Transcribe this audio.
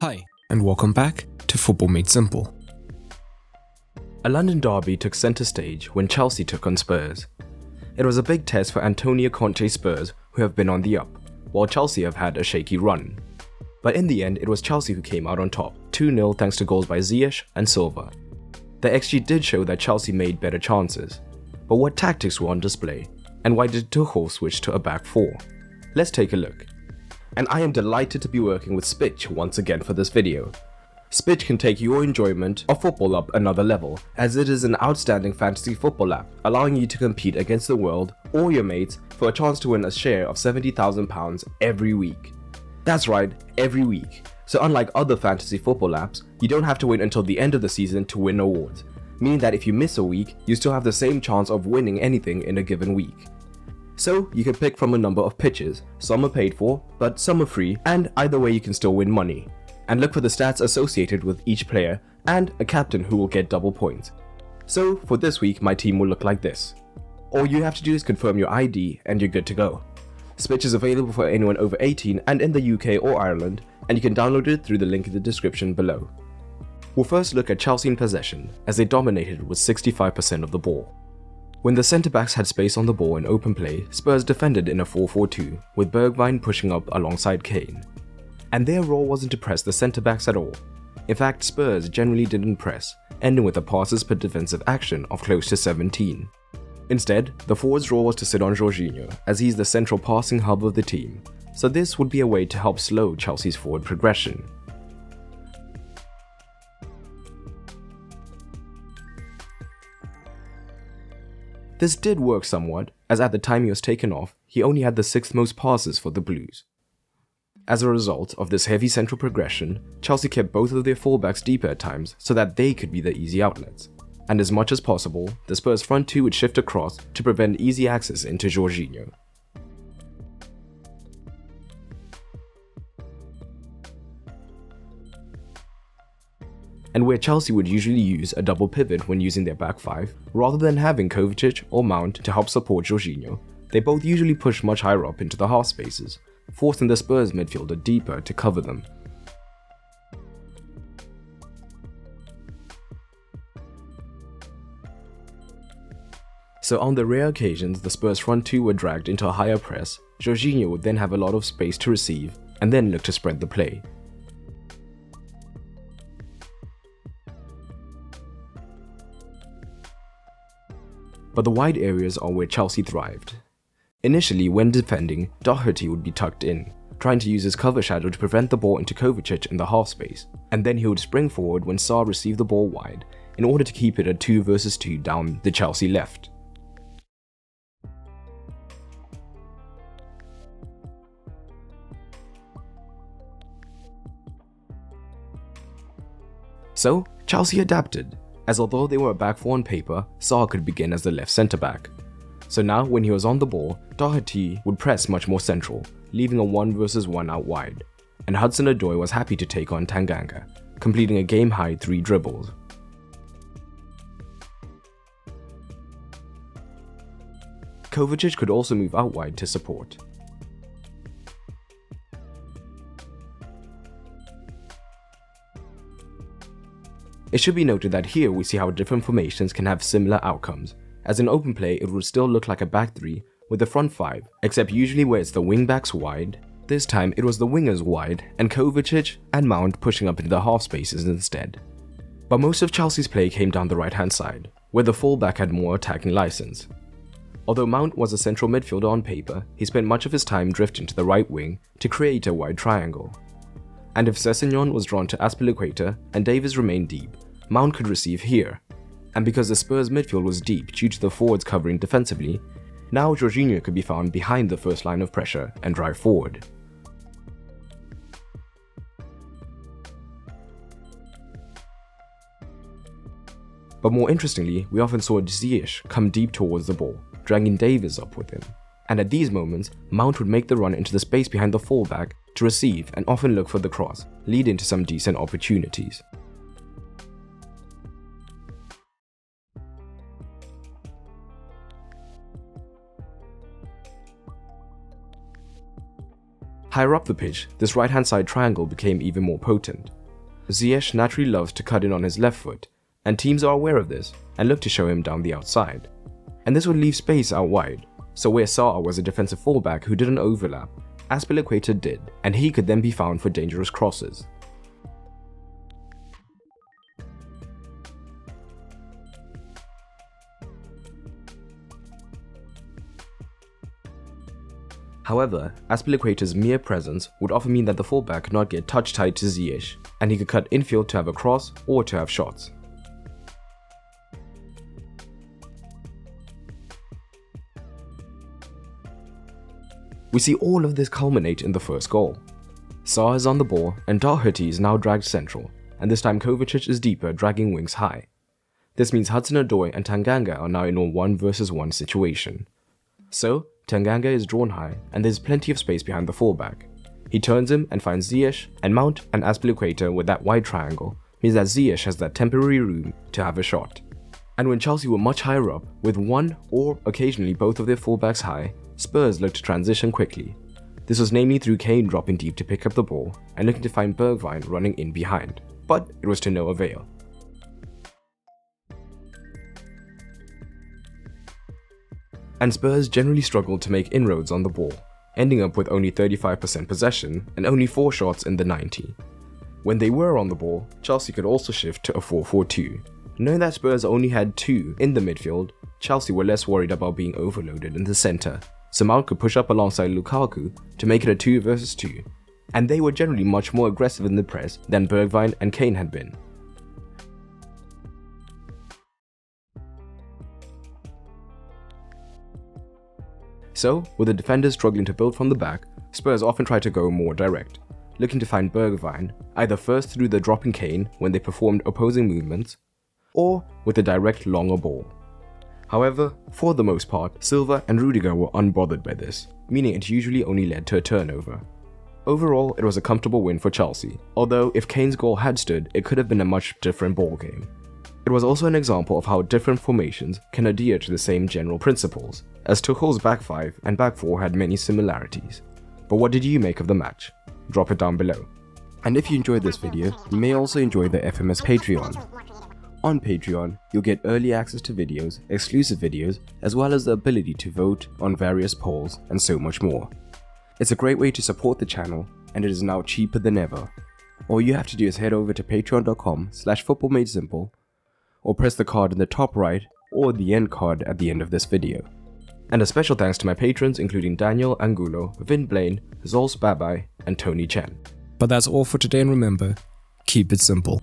Hi, and welcome back to Football Made Simple. A London derby took centre stage when Chelsea took on Spurs. It was a big test for Antonio Conte's Spurs, who have been on the up, while Chelsea have had a shaky run. But in the end, it was Chelsea who came out on top, 2-0 thanks to goals by Ziyech and Silva. The XG did show that Chelsea made better chances. But what tactics were on display, and why did Tuchel switch to a back four? Let's take a look. And I am delighted to be working with Spitch once again for this video. Spitch can take your enjoyment of football up another level, as it is an outstanding fantasy football app, allowing you to compete against the world or your mates for a chance to win a share of £70,000 every week. That's right, every week. So unlike other fantasy football apps, you don't have to wait until the end of the season to win awards, meaning that if you miss a week, you still have the same chance of winning anything in a given week. So you can pick from a number of pitches, some are paid for, but some are free, and either way you can still win money. And look for the stats associated with each player, and a captain who will get double points. So for this week my team will look like this. All you have to do is confirm your ID and you're good to go. Spitch is available for anyone over 18 and in the UK or Ireland, and you can download it through the link in the description below. We'll first look at Chelsea in possession, as they dominated with 65% of the ball. When the centre-backs had space on the ball in open play, Spurs defended in a 4-4-2, with Bergwijn pushing up alongside Kane. And their role wasn't to press the centre-backs at all. In fact, Spurs generally didn't press, ending with a passes per defensive action of close to 17. Instead, the forwards' role was to sit on Jorginho, as he's the central passing hub of the team, so this would be a way to help slow Chelsea's forward progression. This did work somewhat, as at the time he was taken off, he only had the 6th most passes for the Blues. As a result of this heavy central progression, Chelsea kept both of their fullbacks deeper at times so that they could be the easy outlets. And as much as possible, the Spurs front two would shift across to prevent easy access into Jorginho. And where Chelsea would usually use a double pivot when using their back five, rather than having Kovacic or Mount to help support Jorginho, they both usually push much higher up into the half spaces, forcing the Spurs midfielder deeper to cover them. So on the rare occasions the Spurs front two were dragged into a higher press, Jorginho would then have a lot of space to receive and then look to spread the play. But the wide areas are where Chelsea thrived. Initially, when defending, Doherty would be tucked in, trying to use his cover shadow to prevent the ball into Kovacic in the half space, and then he would spring forward when Sarr received the ball wide, in order to keep it a 2 versus 2 down the Chelsea left. So, Chelsea adapted, as although they were a back four on paper, Sarr could begin as the left centre-back. So now, when he was on the ball, Doherty would press much more central, leaving a 1 versus 1 out wide, and Hudson-Odoi was happy to take on Tanganga, completing a game-high 3 dribbles. Kovacic could also move out wide to support. It should be noted that here we see how different formations can have similar outcomes, as in open play it would still look like a back 3 with the front 5, except usually where it's the wing backs wide, this time it was the wingers wide and Kovacic and Mount pushing up into the half spaces instead. But most of Chelsea's play came down the right hand side, where the fullback had more attacking license. Although Mount was a central midfielder on paper, he spent much of his time drifting to the right wing to create a wide triangle. And if Sessegnon was drawn to Azpilicueta and Davies remained deep, Mount could receive here. And because the Spurs midfield was deep due to the forwards covering defensively, now Jorginho could be found behind the first line of pressure and drive forward. But more interestingly, we often saw Ziyech come deep towards the ball, dragging Davies up with him. And at these moments, Mount would make the run into the space behind the fullback to receive and often look for the cross, leading to some decent opportunities. Higher up the pitch, this right-hand side triangle became even more potent. Ziyech naturally loves to cut in on his left foot, and teams are aware of this and look to show him down the outside. And this would leave space out wide, so where Sarr was a defensive fullback who didn't overlap, Azpilicueta did, and he could then be found for dangerous crosses. However, Azpilicueta's mere presence would often mean that the fullback could not get touch tight to Ziyech, and he could cut infield to have a cross or to have shots. We see all of this culminate in the first goal. Sarr is on the ball and Doherty is now dragged central, and this time Kovacic is deeper, dragging wings high. This means Hudson-Odoi and Tanganga are now in a 1-versus-1 situation. So, Tanganga is drawn high and there's plenty of space behind the fullback. He turns him and finds Ziyech, and Mount and Azpilicueta with that wide triangle means that Ziyech has that temporary room to have a shot. And when Chelsea were much higher up, with one or occasionally both of their fullbacks high, Spurs looked to transition quickly. This was namely through Kane dropping deep to pick up the ball and looking to find Bergwijn running in behind, but it was to no avail. And Spurs generally struggled to make inroads on the ball, ending up with only 35% possession and only 4 shots in the 90. When they were on the ball, Chelsea could also shift to a 4-4-2. Knowing that Spurs only had 2 in the midfield, Chelsea were less worried about being overloaded in the centre, so Mount could push up alongside Lukaku to make it a 2-versus-2, and they were generally much more aggressive in the press than Bergwijn and Kane had been. So, with the defenders struggling to build from the back, Spurs often try to go more direct, looking to find Bergwijn either first through the dropping Kane when they performed opposing movements, or with a direct longer ball. However, for the most part, Silva and Rudiger were unbothered by this, meaning it usually only led to a turnover. Overall, it was a comfortable win for Chelsea, although if Kane's goal had stood, it could have been a much different ballgame. It was also an example of how different formations can adhere to the same general principles, as Tuchel's back 5 and back 4 had many similarities. But what did you make of the match? Drop it down below. And if you enjoyed this video, you may also enjoy the FMS Patreon. On Patreon, you'll get early access to videos, exclusive videos, as well as the ability to vote on various polls and so much more. It's a great way to support the channel, and it is now cheaper than ever. All you have to do is head over to patreon.com/footballmadesimple, or press the card in the top right or the end card at the end of this video. And a special thanks to my patrons including Daniel Angulo, Vin Blaine, Zols Babai, and Tony Chen. But that's all for today, and remember, keep it simple.